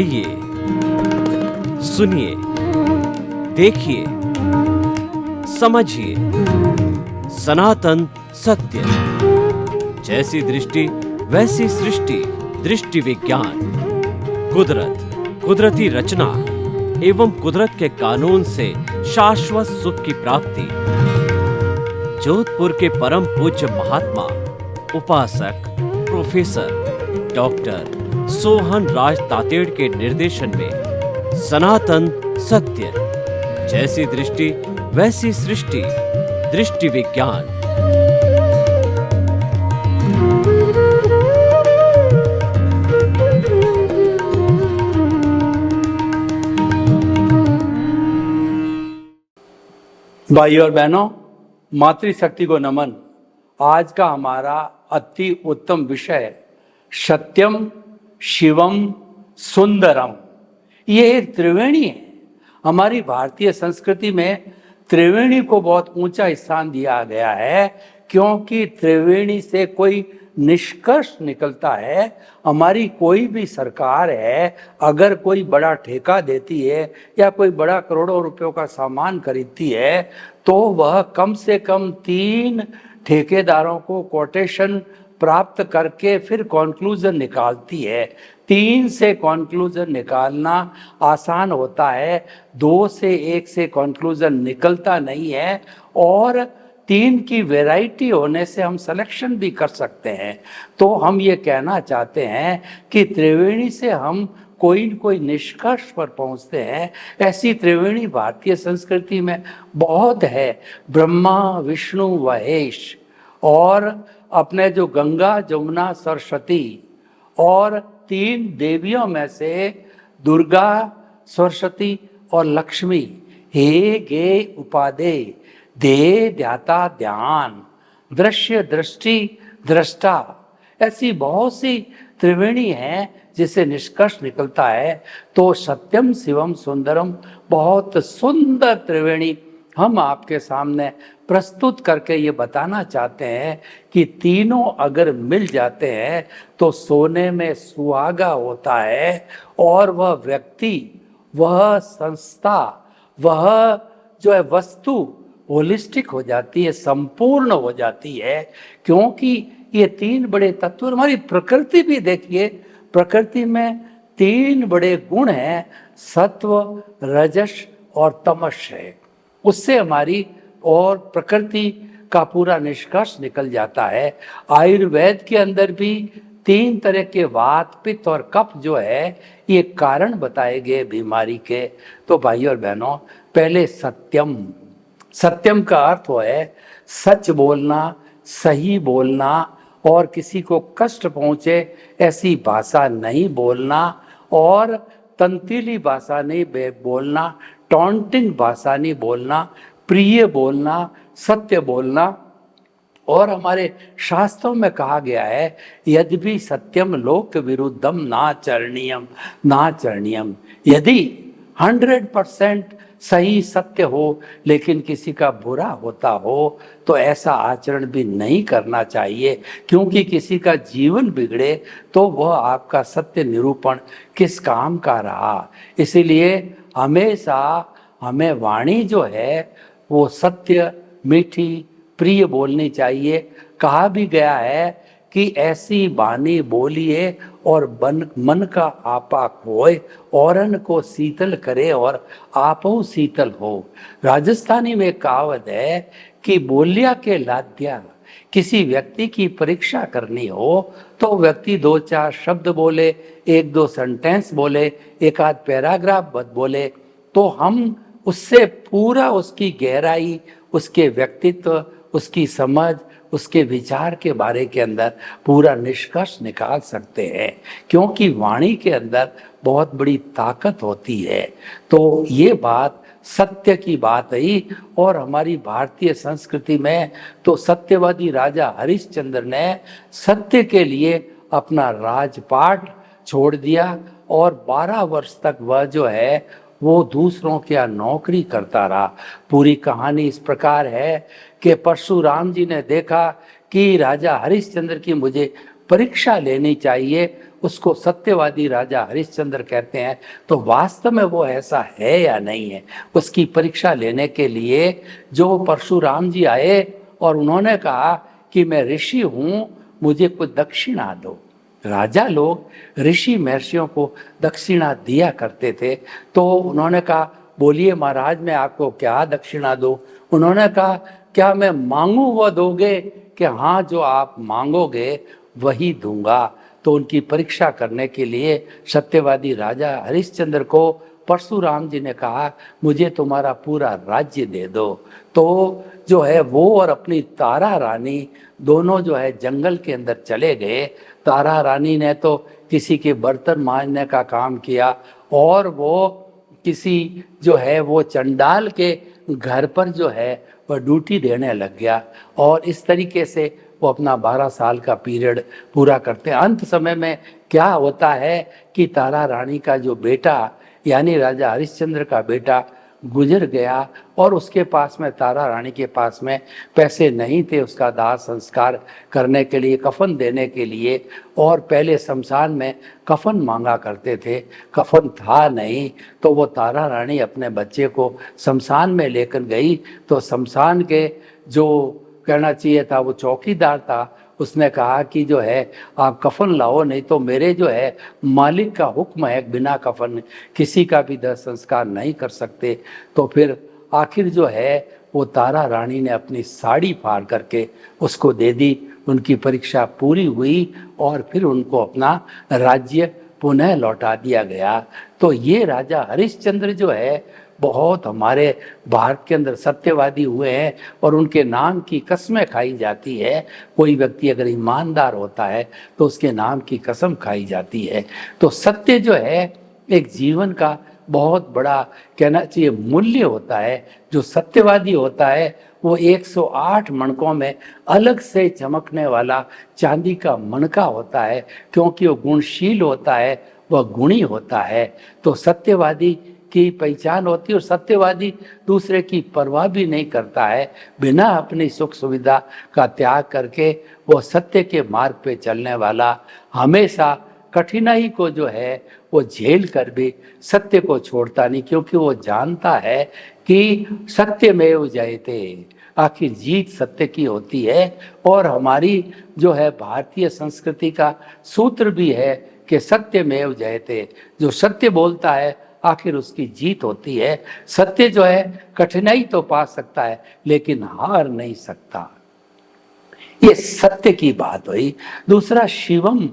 आइए, सुनिए, देखिए, समझिए सनातन सत्य। जैसी दृष्टि वैसी सृष्टि, दृष्टि विज्ञान। कुदरत, कुदरती रचना एवं कुदरत के कानून से शाश्वत सुख की प्राप्ति। जोधपुर के परम पूज्य महात्मा उपासक प्रोफेसर डॉक्टर सोहन राज तातेड़ के निर्देशन में सनातन सत्य। जैसी दृष्टि वैसी सृष्टि, दृष्टि विज्ञान। भाई और बहनों, मातृशक्ति को नमन। आज का हमारा अति उत्तम विषय सत्यम शिवम सुंदरम। ये एक त्रिवेणी है। हमारी भारतीय संस्कृति में त्रिवेणी को बहुत ऊंचा स्थान दिया गया है, क्योंकि त्रिवेणी से कोई निष्कर्ष निकलता है। हमारी कोई भी सरकार है, अगर कोई बड़ा ठेका देती है या कोई बड़ा करोड़ों रुपयों का सामान खरीदती है, तो वह कम से कम 3 ठेकेदारों को कोटेशन प्राप्त करके फिर कॉन्क्लूजन निकालती है। 3 से कॉन्क्लूजन निकालना आसान होता है, 2 से 1 से कॉन्क्लूजन निकलता नहीं है। और 3 की वैरायटी होने से हम सिलेक्शन भी कर सकते हैं। तो हम ये कहना चाहते हैं कि त्रिवेणी से हम कोई न कोई निष्कर्ष पर पहुंचते हैं। ऐसी त्रिवेणी भारतीय संस्कृति में बहुत है। ब्रह्मा विष्णु महेश, और अपने जो गंगा जमुना सरस्वती, और 3 देवियों में से दुर्गा सरस्वती और लक्ष्मी। हे गे उपादे, दे ध्याता ध्यान, दृश्य दृष्टि दृष्टा। ऐसी बहुत सी त्रिवेणी हैं जिसे निष्कर्ष निकलता है। तो सत्यम शिवम सुंदरम, बहुत सुंदर त्रिवेणी हम आपके सामने प्रस्तुत करके ये बताना चाहते हैं कि तीनों अगर मिल जाते हैं तो सोने में सुहागा होता है। और वह व्यक्ति, वह संस्था, वह जो है वस्तु होलिस्टिक हो जाती है, संपूर्ण हो जाती है। क्योंकि ये 3 बड़े तत्व, हमारी प्रकृति भी देखिए, प्रकृति में 3 बड़े गुण हैं, सत्व रजस और तमस है। उससे हमारी और प्रकृति का पूरा निष्कर्ष निकल जाता है। आयुर्वेद के अंदर भी 3 तरह के वात पित्त और कफ जो है, ये कारण बताए गए बीमारी के। तो भाई और बहनों, पहले सत्यम। सत्यम का अर्थ है सच बोलना, सही बोलना, और किसी को कष्ट पहुंचे ऐसी भाषा नहीं बोलना, और तंतीली भाषा नहीं बोलना, टॉन्टिंग भाषा नहीं बोलना, प्रिय बोलना, सत्य बोलना। और हमारे शास्त्रों में कहा गया है, यद्यपि सत्यम लोक विरुद्धम नाचरणीयम नाचरणीयम। यदि 100% सही सत्य हो लेकिन किसी का बुरा होता हो तो ऐसा आचरण भी नहीं करना चाहिए, क्योंकि किसी का जीवन बिगड़े तो वह आपका सत्य निरूपण किस काम का रहा। इसीलिए हमेशा हमें वाणी जो है वो सत्य, मीठी, प्रिय बोलनी चाहिए। कहा भी गया है कि ऐसी वाणी बोलिए और मन का आपा खोए, औरन को शीतल करे और आपो शीतल हो। राजस्थानी में कहावत है कि बोलिया के लाद्या। किसी व्यक्ति की परीक्षा करनी हो तो व्यक्ति 2-4 शब्द बोले, 1-2 सेंटेंस बोले, 1 आध पैराग्राफ बोले, तो हम उससे पूरा उसकी गहराई, उसके व्यक्तित्व, उसकी समझ, उसके विचार के बारे के अंदर पूरा निष्कर्ष निकाल सकते हैं। क्योंकि वाणी के अंदर बहुत बड़ी ताकत होती है। तो ये बात सत्य की बात है। और हमारी भारतीय संस्कृति में तो सत्यवादी राजा हरिश्चंद्र ने सत्य के लिए अपना राजपाट छोड़ दिया, और 12 वर्ष तक वह जो है वो दूसरों के यहाँ नौकरी करता रहा। पूरी कहानी इस प्रकार है कि परशुराम जी ने देखा कि राजा हरिश्चंद्र की मुझे परीक्षा लेनी चाहिए, उसको सत्यवादी राजा हरिश्चंद्र कहते हैं, तो वास्तव में वो ऐसा है या नहीं है, उसकी परीक्षा लेने के लिए जो परशुराम जी आए और उन्होंने कहा कि मैं ऋषि हूं, मुझे कुछ दक्षिणा दो। राजा लोग ऋषि महर्षियों को दक्षिणा दिया करते थे। तो उन्होंने कहा, बोलिए महाराज मैं आपको क्या दक्षिणा दूं? उन्होंने कहा, क्या मैं मांगू वो दोगे? कि हाँ, जो आप मांगोगे वही दूंगा। तो उनकी परीक्षा करने के लिए सत्यवादी राजा हरिश्चंद्र को परशुराम जी ने कहा, मुझे तुम्हारा पूरा राज्य दे दो। तो जो है वो और अपनी तारा रानी दोनों जो है जंगल के अंदर चले गए। तारा रानी ने तो किसी के बर्तन मांजने का काम किया और वो किसी जो है वो चंडाल के घर पर जो है वह ड्यूटी देने लग गया और इस तरीके से वो अपना 12 साल का पीरियड पूरा करते हैं। अंत समय में क्या होता है कि तारा रानी का जो बेटा यानी राजा हरिश्चंद्र का बेटा गुजर गया और उसके पास में, तारा रानी के पास में पैसे नहीं थे उसका दाह संस्कार करने के लिए, कफन देने के लिए। और पहले शमशान में कफन मांगा करते थे, कफन था नहीं, तो वो तारा रानी अपने बच्चे को शमशान में लेकर गई। तो शमशान के जो कहना चाहिए था वो चौकीदार था, उसने कहा कि जो है आप कफन लाओ, नहीं तो मेरे जो है मालिक का हुक्म है, बिना कफन किसी का भी दाह संस्कार नहीं कर सकते। तो फिर आखिर जो है वो तारा रानी ने अपनी साड़ी फाड़ करके उसको दे दी। उनकी परीक्षा पूरी हुई और फिर उनको अपना राज्य पुनः लौटा दिया गया। तो ये राजा हरिश्चंद्र जो है बहुत हमारे भारत के अंदर सत्यवादी हुए हैं और उनके नाम की कस्में खाई जाती है। कोई व्यक्ति अगर ईमानदार होता है तो उसके नाम की कसम खाई जाती है। तो सत्य जो है एक जीवन का बहुत बड़ा कहना चाहिए मूल्य होता है। जो सत्यवादी होता है वो 108 मणकों में अलग से चमकने वाला चांदी का मणका होता है, क्योंकि वो गुणशील होता है, वह गुणी होता है। तो सत्यवादी की पहचान होती है और सत्यवादी दूसरे की परवाह भी नहीं करता है। बिना अपनी सुख सुविधा का त्याग करके वो सत्य के मार्ग पे चलने वाला हमेशा कठिनाई को जो है वो झेल कर भी सत्य को छोड़ता नहीं, क्योंकि वो जानता है कि सत्यमेव जयते, आखिर जीत सत्य की होती है। और हमारी जो है भारतीय संस्कृति का सूत्र भी है कि सत्यमेव जयते, जो सत्य बोलता है आखिर उसकी जीत होती है। सत्य जो है कठिनाई तो पा सकता है लेकिन हार नहीं सकता। ये सत्य की बात हुई। दूसरा शिवम,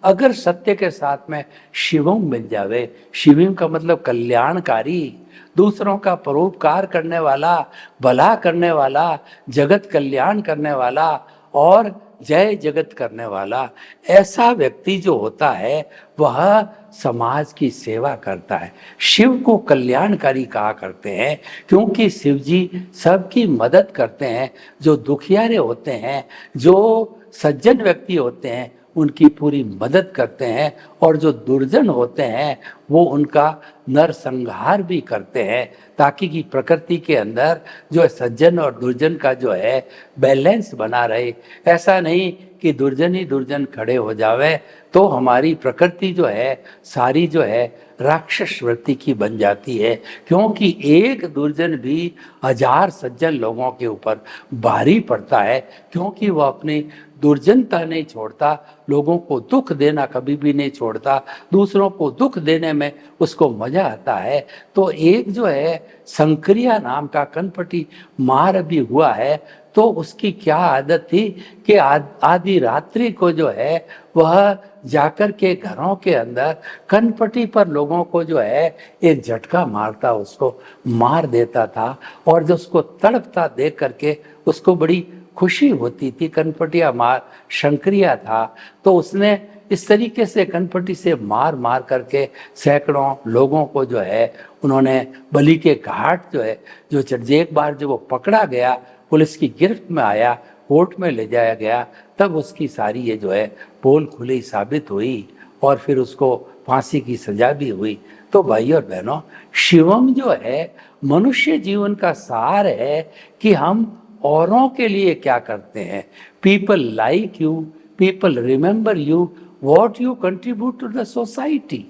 अगर सत्य के साथ में शिवम मिल जावे, शिवम का मतलब कल्याणकारी, दूसरों का परोपकार करने वाला, भला करने वाला, जगत कल्याण करने वाला और जय जगत करने वाला, ऐसा व्यक्ति जो होता है वह समाज की सेवा करता है। शिव को कल्याणकारी कहा करते हैं क्योंकि शिव जी सबकी मदद करते हैं। जो दुखियारे होते हैं, जो सज्जन व्यक्ति होते हैं, उनकी पूरी मदद करते हैं और जो दुर्जन होते हैं वो उनका नरसंहार भी करते हैं, ताकि कि प्रकृति के अंदर जो है सज्जन और दुर्जन का जो है बैलेंस बना रहे। ऐसा नहीं कि दुर्जन ही दुर्जन खड़े हो जावे तो हमारी प्रकृति जो है सारी जो है राक्षस वृत्ति की बन जाती है, क्योंकि एक दुर्जन भी 1000 सज्जन लोगों के ऊपर भारी पड़ता है, क्योंकि वह अपनी दुर्जनता नहीं छोड़ता, लोगों को दुख देना कभी भी नहीं छोड़ता, दूसरों को दुख देने में उसको मजा आता है। तो एक जो है संक्रिया नाम का कनपटी मार भी हुआ है, तो उसकी क्या आदत थी कि आधी रात्रि को जो है वह जाकर के घरों के अंदर कनपटी पर लोगों को जो है एक झटका मारता, उसको मार देता था और जो उसको तड़पता देख करके उसको बड़ी खुशी होती थी। कनपटिया मार शंकरिया था, तो उसने इस तरीके से कनपटी से मार मार करके सैकड़ों लोगों को जो है उन्होंने बलि के घाट जो है जो एक बार जब वो पकड़ा गया, पुलिस की गिरफ्त में आया, कोर्ट में ले जाया गया, तब उसकी सारी ये जो है पोल खुली साबित हुई और फिर उसको फांसी की सजा भी हुई। तो भाई और बहनों, शिवम जो है मनुष्य जीवन का सार है कि हम औरों के लिए क्या करते हैं। People like you, people remember you what you contribute to the society.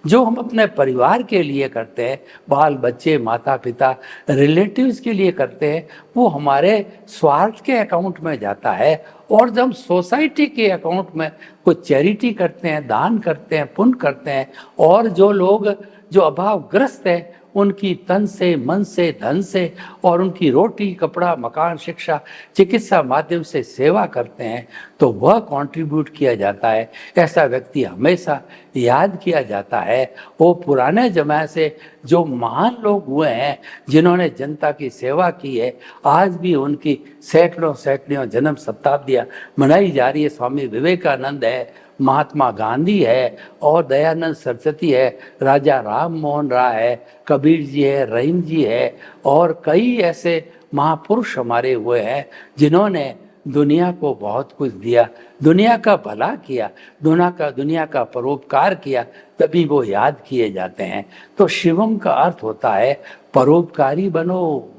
जो हम अपने परिवार के लिए करते हैं, बाल बच्चे, माता पिता, रिलेटिव्स के लिए करते हैं, वो हमारे स्वार्थ के अकाउंट में जाता है। और जब हम सोसाइटी के अकाउंट में कुछ चैरिटी करते हैं, दान करते हैं, पुण्य करते हैं, और जो लोग जो अभावग्रस्त हैं उनकी तन से, मन से, धन से, और उनकी रोटी कपड़ा मकान शिक्षा चिकित्सा माध्यम से सेवा करते हैं, तो वह कंट्रीब्यूट किया जाता है। ऐसा व्यक्ति हमेशा याद किया जाता है। वो पुराने जमाने से जो महान लोग हुए हैं, जिन्होंने जनता की सेवा की है, आज भी उनकी सैकड़ों सैकड़ों जन्म शताब्दियाँ मनाई जा रही है। स्वामी विवेकानंद है, महात्मा गांधी है, और दयानंद सरस्वती है, राजा राम मोहन राय है, कबीर जी है, रहीम जी है, और कई ऐसे महापुरुष हमारे हुए हैं जिन्होंने दुनिया को बहुत कुछ दिया, दुनिया का भला किया, दुनिया का परोपकार किया, तभी वो याद किए जाते हैं। तो शिवम का अर्थ होता है परोपकारी बनो।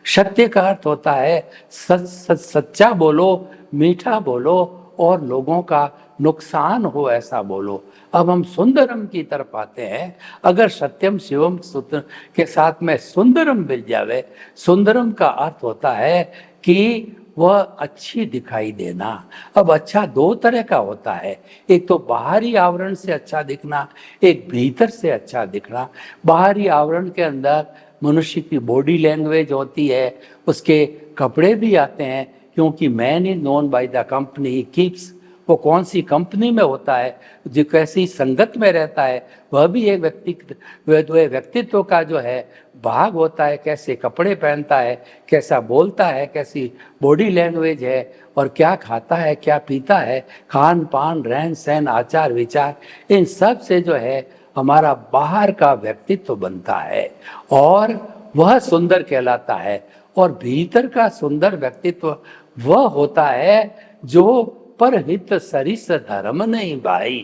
सत्य का अर्थ होता है सच्चा बोलो, मीठा बोलो, और लोगों का नुकसान हो ऐसा बोलो। अब हम सुंदरम की तरफ आते हैं। अगर सत्यम शिवम सूत्र के साथ में सुंदरम मिल जावे, सुंदरम का अर्थ होता है कि वह अच्छी दिखाई देना। अब अच्छा दो तरह का होता है, एक तो बाहरी आवरण से अच्छा दिखना, एक भीतर से अच्छा दिखना। बाहरी आवरण के अंदर मनुष्य की बॉडी लैंग्वेज होती है, उसके कपड़े भी आते हैं, क्योंकि man is known by the company he keeps. वो कौन सी कंपनी में होता है, जो कैसी संगत में रहता है, वह भी एक व्यक्तित्व का जो है भाग होता है। कैसे कपड़े पहनता है, कैसा बोलता है, कैसी बॉडी लैंग्वेज है, और क्या खाता है, क्या पीता है, खान पान, रहन सहन, आचार विचार, इन सब से जो है हमारा बाहर का व्यक्तित्व बनता है, और वह सुंदर कहलाता है। और भीतर का सुंदर व्यक्तित्व वह होता है जो पर हित सरिस धर्म नहीं भाई,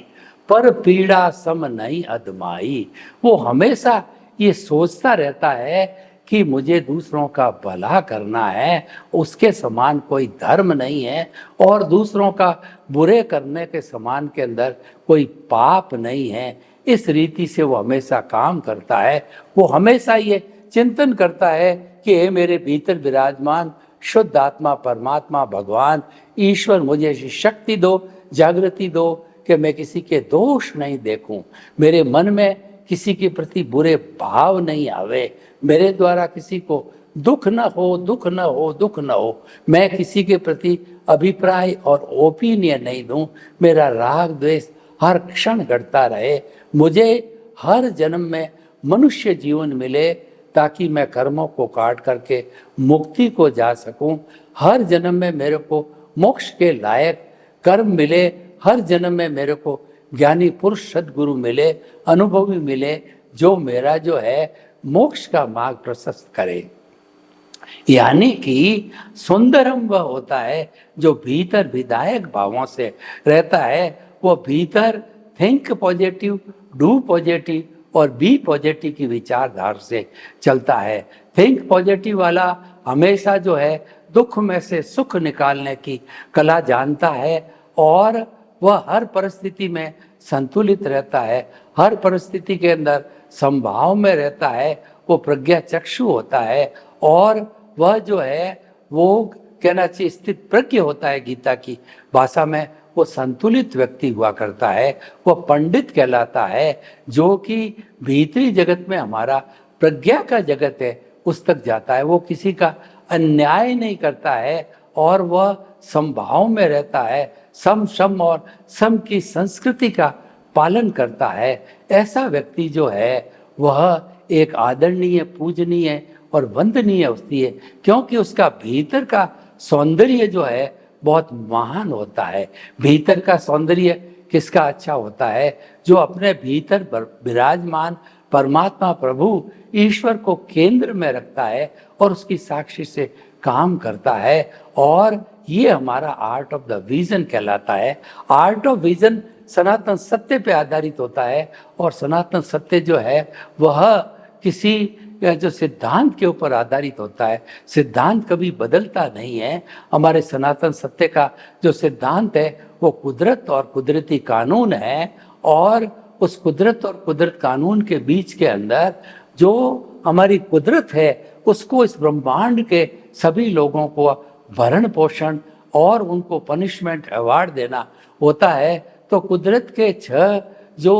पर पीड़ा सम नहीं अदमाई। वो हमेशा ये सोचता रहता है कि मुझे दूसरों का भला करना है, उसके समान कोई धर्म नहीं है, और दूसरों का बुरे करने के समान के अंदर कोई पाप नहीं है। इस रीति से वो हमेशा काम करता है। वो हमेशा ये चिंतन करता है कि हे मेरे भीतर विराजमान शुद्ध आत्मा परमात्मा भगवान ईश्वर, मुझे ऐसी शक्ति दो, जागृति दो कि मैं किसी के दोष नहीं देखूं, मेरे मन में किसी के प्रति बुरे भाव नहीं आवे, मेरे द्वारा किसी को दुख न हो, दुख न हो, दुख न हो, मैं किसी के प्रति अभिप्राय और ओपिनियन नहीं दूं, मेरा राग द्वेष हर क्षण घटता रहे, मुझे हर जन्म में मनुष्य जीवन मिले ताकि मैं कर्मों को काट करके मुक्ति को जा सकूं, हर जन्म में मेरे को मोक्ष के लायक कर्म मिले, हर जन्म में मेरे को ज्ञानी पुरुष सद्गुरु मिले, अनुभवी मिले, जो मेरा जो है मोक्ष का मार्ग प्रशस्त करे। यानी कि सुंदरम वह होता है जो भीतर विधायक भावों से रहता है। वो भीतर थिंक पॉजिटिव, डू पॉजिटिव और बी पॉजिटिव की विचारधारा से चलता है। थिंक पॉजिटिव वाला हमेशा जो है दुख में से सुख निकालने की कला जानता है, और वह हर परिस्थिति में संतुलित रहता है, हर परिस्थिति के अंदर संभाव में रहता है। वो प्रज्ञा चक्षु होता है, और वह जो है वो कहना चाहिए स्थित प्रज्ञ होता है। गीता की भाषा में वो संतुलित व्यक्ति हुआ करता है। वह पंडित कहलाता है, जो कि भीतरी जगत में हमारा प्रज्ञा का जगत है उस तक जाता है। वो किसी का अन्याय नहीं करता है, और वह समभाव में रहता है, सम और सम की संस्कृति का पालन करता है। ऐसा व्यक्ति जो है वह एक आदरणीय, पूजनीय और वंदनीय होती है, क्योंकि उसका भीतर का सौंदर्य जो है बहुत महान होता है। भीतर का सौंदर्य किसका अच्छा होता है? जो अपने भीतर विराजमान परमात्मा प्रभु ईश्वर को केंद्र में रखता है और उसकी साक्षी से काम करता है। और ये हमारा आर्ट ऑफ द विजन कहलाता है। आर्ट ऑफ विजन सनातन सत्य पे आधारित होता है, और सनातन सत्य जो है वह किसी जो सिद्धांत के ऊपर आधारित होता है, सिद्धांत कभी बदलता नहीं है। हमारे सनातन सत्य का जो सिद्धांत है वो कुदरत और कुदरती कानून है, और उस कुदरत और कुदरत कानून के बीच के अंदर जो हमारी कुदरत है उसको इस ब्रह्मांड के सभी लोगों को भरण पोषण और उनको पनिशमेंट अवार्ड देना होता है। तो कुदरत के छह जो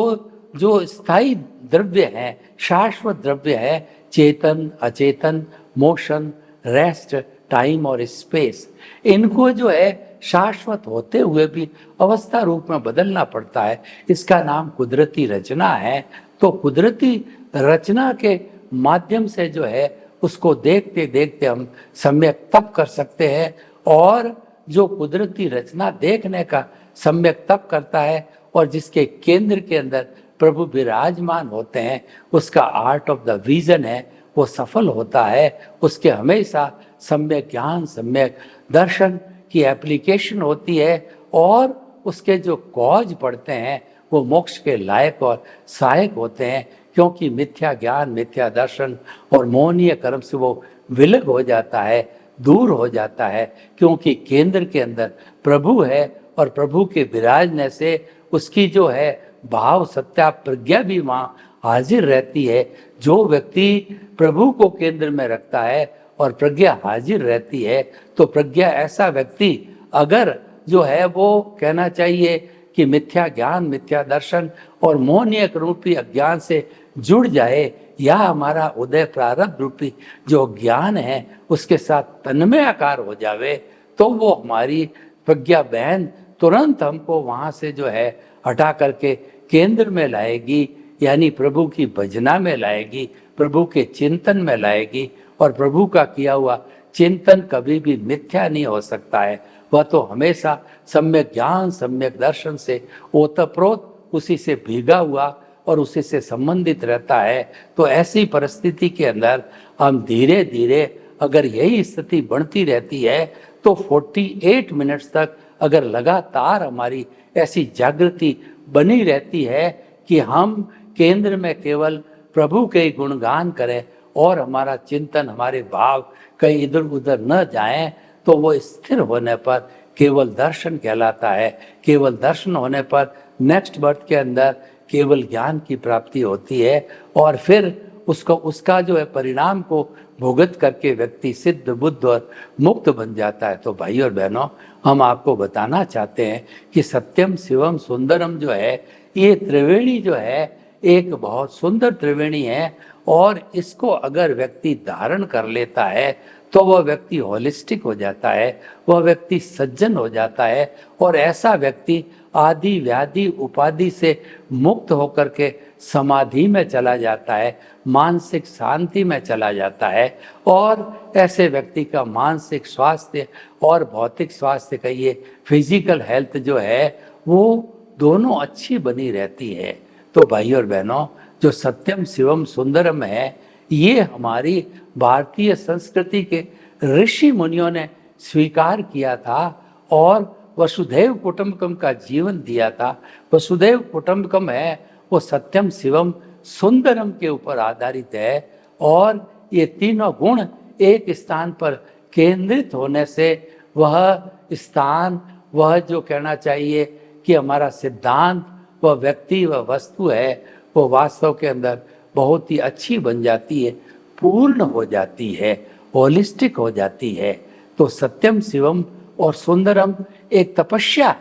जो स्थायी द्रव्य हैं, शाश्वत द्रव्य है, चेतन, अचेतन, मोशन, रेस्ट, टाइम और स्पेस, इनको जो है शाश्वत होते हुए भी अवस्था रूप में बदलना पड़ता है। इसका नाम कुदरती रचना है। तो कुदरती रचना के माध्यम से जो है उसको देखते देखते हम सम्यक तप कर सकते हैं, और जो कुदरती रचना देखने का सम्यक तप करता है और जिसके केंद्र के अंदर प्रभु विराजमान होते हैं, उसका आर्ट ऑफ द विजन है, वो सफल होता है। उसके हमेशा सम्यक ज्ञान, सम्यक दर्शन की एप्लीकेशन होती है, और उसके जो कॉज पढ़ते हैं वो मोक्ष के लायक और सहायक होते हैं, क्योंकि मिथ्या ज्ञान, मिथ्या दर्शन और मोहनीय कर्म से वो विलग हो जाता है, दूर हो जाता है, क्योंकि केंद्र के अंदर प्रभु है, और प्रभु के विराजने से उसकी जो है भाव सत्या प्रज्ञा भी वहाँ हाजिर रहती है। जो व्यक्ति प्रभु को केंद्र में रखता है और प्रज्ञा हाजिर रहती है, तो प्रज्ञा ऐसा व्यक्ति अगर जो है वो कहना चाहिए कि मिथ्या ज्ञान, मिथ्या दर्शन और मोहनीय रूपी अज्ञान से जुड़ जाए, या हमारा उदय प्रारब्ध रूपी जो ज्ञान है उसके साथ तन्मय आकार हो जावे, तो वो हमारी प्रज्ञा बहन तुरंत हमको वहाँ से जो है हटा करके केंद्र में लाएगी, यानी प्रभु की भजना में लाएगी, प्रभु के चिंतन में लाएगी। और प्रभु का किया हुआ चिंतन कभी भी मिथ्या नहीं हो सकता है, वह तो हमेशा सम्यक ज्ञान, सम्यक दर्शन से ओतप्रोत उसी से भीगा हुआ और उसी से संबंधित रहता है। तो ऐसी परिस्थिति के अंदर हम धीरे धीरे अगर यही स्थिति बढ़ती रहती है तो 48 मिनट्स तक अगर लगातार हमारी ऐसी जागृति बनी रहती है कि हम केंद्र में केवल प्रभु के ही गुणगान करें और हमारा चिंतन, हमारे भाव कहीं इधर उधर न जाएं, तो वो स्थिर होने पर केवल दर्शन कहलाता है। केवल दर्शन होने पर नेक्स्ट बर्थ के अंदर केवल ज्ञान की प्राप्ति होती है, और फिर उसका जो है परिणाम को भुगत करके व्यक्ति सिद्ध, बुद्ध और मुक्त बन जाता है। तो भाई और बहनों, हम आपको बताना चाहते हैं कि सत्यम, शिवम, सुंदरम जो है, ये त्रिवेणी जो है एक बहुत सुंदर त्रिवेणी है, और इसको अगर व्यक्ति धारण कर लेता है तो वह व्यक्ति होलिस्टिक हो जाता है, वह व्यक्ति सज्जन हो जाता है, और ऐसा व्यक्ति आदि व्याधि उपाधि से मुक्त होकर के समाधि में चला जाता है, मानसिक शांति में चला जाता है, और ऐसे व्यक्ति का मानसिक स्वास्थ्य और भौतिक स्वास्थ्य, कहिए फिजिकल हेल्थ जो है, वो दोनों अच्छी बनी रहती है। तो भाई और बहनों, जो सत्यम, शिवम, सुंदरम है, ये हमारी भारतीय संस्कृति के ऋषि मुनियों ने स्वीकार किया था और वसुधैव कुटुंबकम का जीवन दिया था। वसुधैव कुटुंबकम है वो सत्यम, शिवम, सुंदरम के ऊपर आधारित है, और ये तीनों गुण एक स्थान पर केंद्रित होने से वह स्थान, वह जो कहना चाहिए कि हमारा सिद्धांत, वह व्यक्ति, वह वस्तु है, वो वास्तव के अंदर बहुत ही अच्छी बन जाती है, पूर्ण हो जाती है, होलिस्टिक हो जाती है। तो सत्यम, शिवम और सुंदरम एक तपस्या है,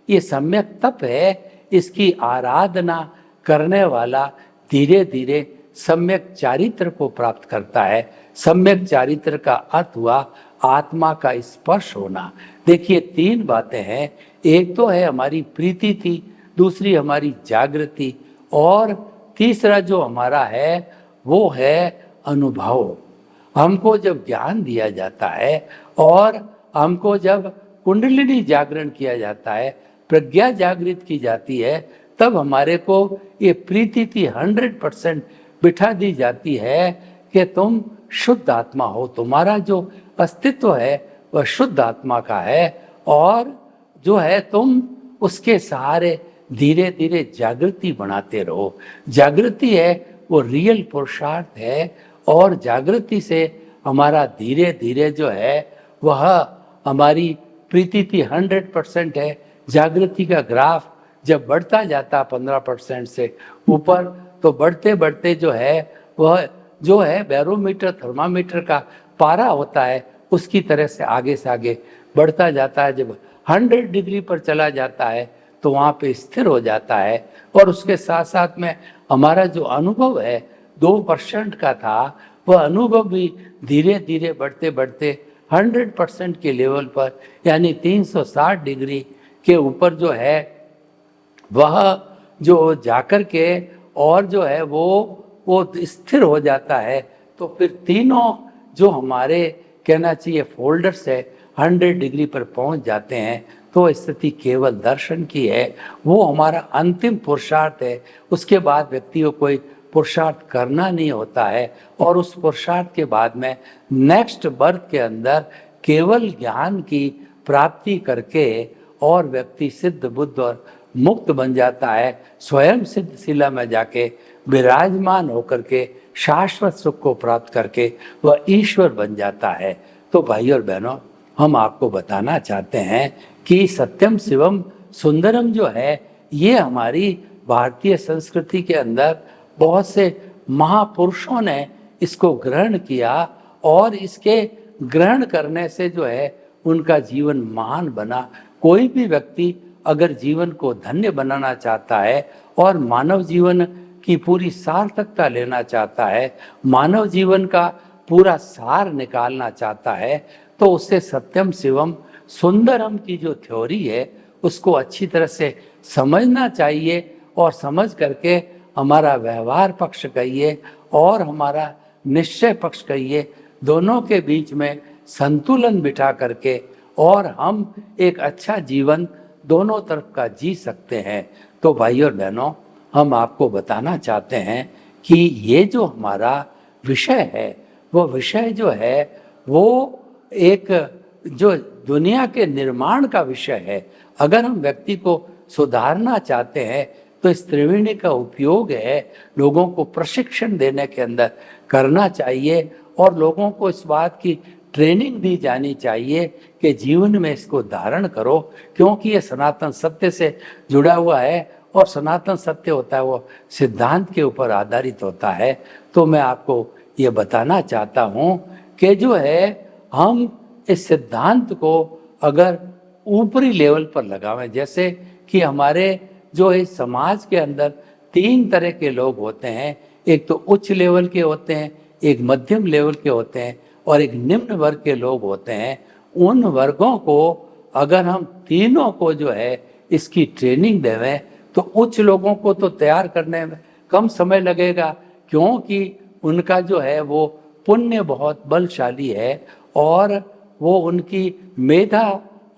ये सम्यक तप है। इसकी आराधना करने वाला धीरे धीरे सम्यक चारित्र को प्राप्त करता है। सम्यक चारित्र का अर्थ हुआ आत्मा का स्पर्श होना। देखिए, तीन बातें हैं, एक तो है हमारी प्रीति थी, दूसरी हमारी जागृति, और तीसरा जो हमारा है वो है अनुभव। हमको जब ज्ञान दिया जाता है और हमको जब कुंडलिनी जागरण किया जाता है, प्रज्ञा जागृत की जाती है, तब हमारे को ये प्रीति 100% बिठा दी जाती है कि तुम शुद्ध आत्मा हो, तुम्हारा जो अस्तित्व है वह शुद्ध आत्मा का है, और जो है तुम उसके सहारे धीरे धीरे जागृति बनाते रहो। जागृति है वो रियल पुरुषार्थ है, और जागृति से हमारा धीरे धीरे जो है वह हमारी प्रीति 100% है। जागृति का ग्राफ जब बढ़ता जाता 15% से ऊपर, तो बढ़ते बढ़ते जो है वह जो है बैरोमीटर थर्मामीटर का पारा होता है उसकी तरह से आगे बढ़ता जाता है। जब 100 डिग्री पर चला जाता है तो वहाँ पे स्थिर हो जाता है। और उसके साथ साथ में हमारा जो अनुभव है 2% का था, वह अनुभव भी धीरे धीरे बढ़ते बढ़ते 100% के लेवल पर यानी 360 डिग्री के ऊपर जो है वह जो जाकर के और जो है वो स्थिर हो जाता है। तो फिर तीनों जो हमारे कहना चाहिए फोल्डर्स है 100 डिग्री पर पहुंच जाते हैं। तो स्थिति केवल दर्शन की है, वो हमारा अंतिम पुरुषार्थ है। उसके बाद व्यक्ति को कोई पुरुषार्थ करना नहीं होता है। और उस पुरुषार्थ के बाद में नेक्स्ट बर्थ के अंदर केवल ज्ञान की प्राप्ति करके और व्यक्ति सिद्ध बुद्ध और मुक्त बन जाता है। स्वयं सिद्ध शिला में जाके विराजमान होकर के शाश्वत सुख को प्राप्त करके वह ईश्वर बन जाता है। तो भाई और बहनों, हम आपको बताना चाहते हैं कि सत्यम शिवम सुंदरम जो है ये हमारी भारतीय संस्कृति के अंदर बहुत से महापुरुषों ने इसको ग्रहण किया और इसके ग्रहण करने से जो है उनका जीवन महान बना। कोई भी व्यक्ति अगर जीवन को धन्य बनाना चाहता है और मानव जीवन की पूरी सार्थकता लेना चाहता है, मानव जीवन का पूरा सार निकालना चाहता है, तो उससे सत्यम शिवम सुंदरम की जो थ्योरी है उसको अच्छी तरह से समझना चाहिए। और समझ करके हमारा व्यवहार पक्ष कहिए और हमारा निश्चय पक्ष कहिए, दोनों के बीच में संतुलन बिठा करके और हम एक अच्छा जीवन दोनों तरफ का जी सकते हैं। तो भाई और बहनों, हम आपको बताना चाहते हैं कि ये जो हमारा विषय है वो विषय जो है वो एक जो दुनिया के निर्माण का विषय है। अगर हम व्यक्ति को सुधारना चाहते हैं तो इस त्रिवेणी का उपयोग है लोगों को प्रशिक्षण देने के अंदर करना चाहिए और लोगों को इस बात की ट्रेनिंग दी जानी चाहिए कि जीवन में इसको धारण करो, क्योंकि ये सनातन सत्य से जुड़ा हुआ है और सनातन सत्य होता है वो सिद्धांत के ऊपर आधारित होता है। तो मैं आपको ये बताना चाहता हूँ कि जो है हम इस सिद्धांत को अगर ऊपरी लेवल पर लगावें, जैसे कि हमारे जो इस समाज के अंदर 3 तरह के लोग होते हैं, एक तो उच्च लेवल के होते हैं, एक मध्यम लेवल के होते हैं और एक निम्न वर्ग के लोग होते हैं। उन वर्गों को अगर हम तीनों को जो है इसकी ट्रेनिंग देवें तो उच्च लोगों को तो तैयार करने में कम समय लगेगा, क्योंकि उनका जो है वो पुण्य बहुत बलशाली है और वो उनकी मेधा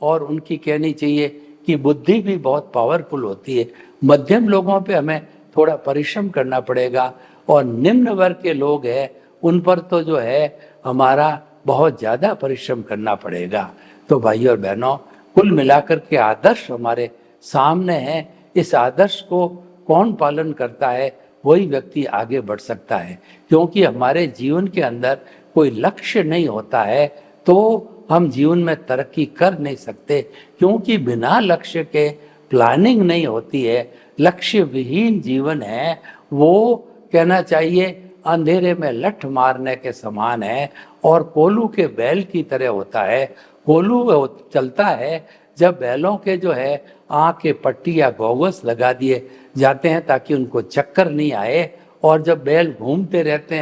और उनकी कहनी चाहिए कि बुद्धि भी बहुत पावरफुल होती है। मध्यम लोगों पे हमें थोड़ा परिश्रम करना पड़ेगा और निम्न वर्ग के लोग हैं उन पर तो जो है हमारा बहुत ज़्यादा परिश्रम करना पड़ेगा। तो भाइयों और बहनों, कुल मिलाकर के आदर्श हमारे सामने हैं। इस आदर्श को कौन पालन करता है वही व्यक्ति आगे बढ़ सकता है, क्योंकि हमारे जीवन के अंदर कोई लक्ष्य नहीं होता है तो हम जीवन में तरक्की कर नहीं सकते, क्योंकि बिना लक्ष्य के प्लानिंग नहीं होती है। लक्ष्य विहीन जीवन है वो कहना चाहिए अंधेरे में लठ मारने के समान है और कोल्हू के बैल की तरह होता है। कोल्हू चलता है जब बैलों के जो है आँख के पट्टी या गॉगल्स लगा दिए जाते हैं ताकि उनको चक्कर नहीं आए, और जब बैल घूमते रहते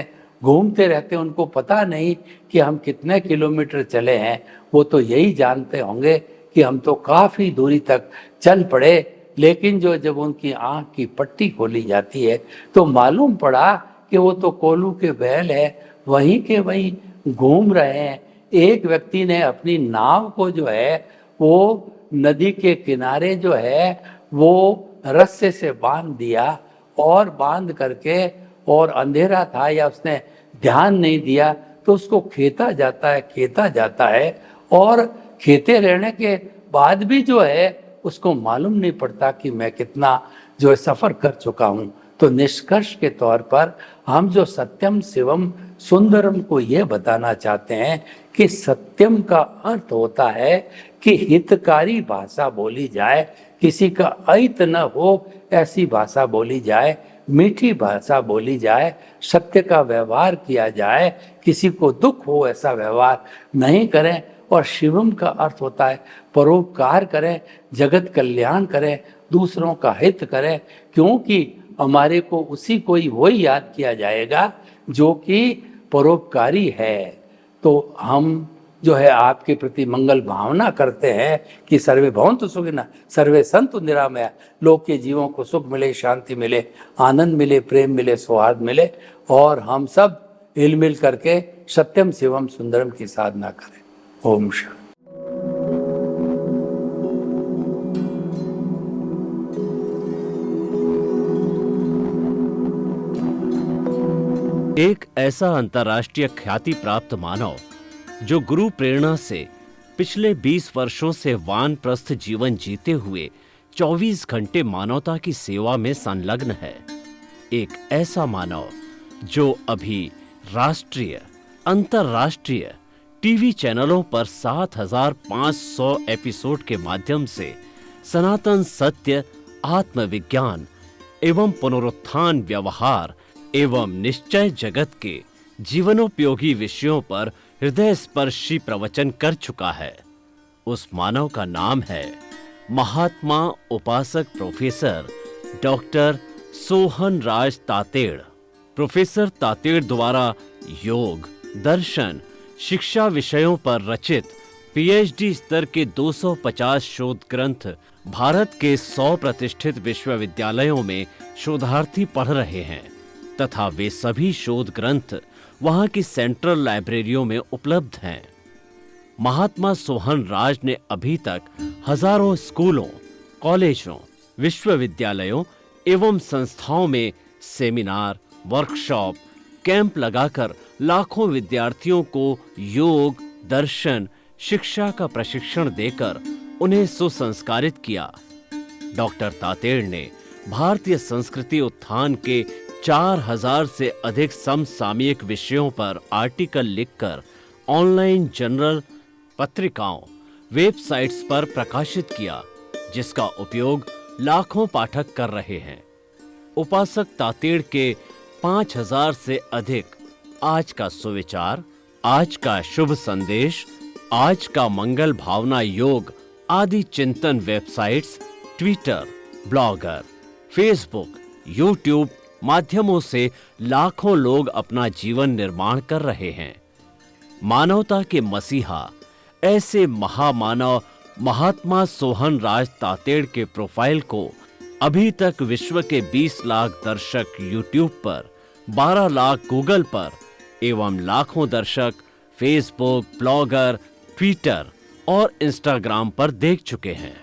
हैं उनको पता नहीं कि हम कितने किलोमीटर चले हैं, वो तो यही जानते होंगे कि हम तो काफ़ी दूरी तक चल पड़े। लेकिन जब उनकी आँख की पट्टी खोली जाती है तो मालूम पड़ा कि वो तो कोल्हू के बैल है, वहीं के वहीं घूम रहे हैं। एक व्यक्ति ने अपनी नाव को जो है वो नदी के किनारे जो है वो रस्से से बांध दिया और बांध करके, और अंधेरा था या उसने ध्यान नहीं दिया तो उसको खेता जाता है और खेते रहने के बाद भी जो है उसको मालूम नहीं पड़ता कि मैं कितना जो है सफ़र कर चुका हूँ। तो निष्कर्ष के तौर पर हम जो सत्यम शिवम सुंदरम को यह बताना चाहते हैं कि सत्यम का अर्थ होता है कि हितकारी भाषा बोली जाए, किसी का अहित न हो ऐसी भाषा बोली जाए, मीठी भाषा बोली जाए, सत्य का व्यवहार किया जाए, किसी को दुख हो ऐसा व्यवहार नहीं करें। और शिवम का अर्थ होता है परोपकार करें, जगत कल्याण करें, दूसरों का हित करें, क्योंकि हमारे को उसी को ही वही याद किया जाएगा जो कि परोपकारी है। तो हम जो है आपके प्रति मंगल भावना करते हैं कि सर्वे भवन्तु सुखिनः, सर्वे सन्तु निरामया, लोग के जीवों को सुख मिले, शांति मिले, आनंद मिले, प्रेम मिले, सौहार्द मिले, और हम सब हिल मिल करके सत्यम शिवम सुंदरम की साधना करें। ओम शांति। एक ऐसा अंतर्राष्ट्रीय ख्याति प्राप्त मानव जो गुरु प्रेरणा से पिछले 20 वर्षों से वानप्रस्थ जीवन जीते हुए 24 घंटे मानवता की सेवा में संलग्न है। एक ऐसा मानव जो अभी राष्ट्रीय, अंतर्राष्ट्रीय टीवी चैनलों पर 7,500 एपिसोड के माध्यम से सनातन सत्य, आत्मविज्ञान एवं पुनरुत्थान, व्यवहार एवं निश्चय जगत के जीवनोपयोगी विषयों पर हृदय स्पर्शी प्रवचन कर चुका है। उस मानव का नाम है महात्मा उपासक प्रोफेसर डॉक्टर सोहन राज तातेड़। प्रोफेसर तातेड़ द्वारा योग, दर्शन, शिक्षा विषयों पर रचित पीएचडी स्तर के 250 शोध ग्रंथ भारत के 100 प्रतिष्ठित विश्वविद्यालयों में शोधार्थी पढ़ रहे हैं तथा वे सभी शोध ग्रंथ वहां की सेंट्रल लाइब्रेरियों में उपलब्ध हैं। महात्मा सोहन राज ने अभी तक हजारों स्कूलों, कॉलेजों, विश्वविद्यालयों एवं संस्थाओं में सेमिनार, वर्कशॉप, कैंप लगाकर लाखों विद्यार्थियों को योग, दर्शन, शिक्षा का प्रशिक्षण देकर उन्हें सुसंस्कारित किया। डॉक्टर तातेड़ ने भारतीय संस्कृति उत्थान के 4000 से अधिक समसामयिक विषयों पर आर्टिकल लिखकर ऑनलाइन जर्नल, पत्रिकाओं, वेबसाइट्स पर प्रकाशित किया, जिसका उपयोग लाखों पाठक कर रहे हैं। उपासक तातेड़ के 5000 से अधिक आज का सुविचार, आज का शुभ संदेश, आज का मंगल भावना योग आदि चिंतन websites, Twitter, blogger, Facebook, YouTube माध्यमों से लाखों लोग अपना जीवन निर्माण कर रहे हैं। मानवता के मसीहा ऐसे महामानव महात्मा सोहन राज तातेड़ के प्रोफाइल को अभी तक विश्व के 20 लाख दर्शक यूट्यूब पर, 12 लाख गूगल पर एवं लाखों दर्शक फेसबुक, ब्लॉगर, ट्विटर और इंस्टाग्राम पर देख चुके हैं।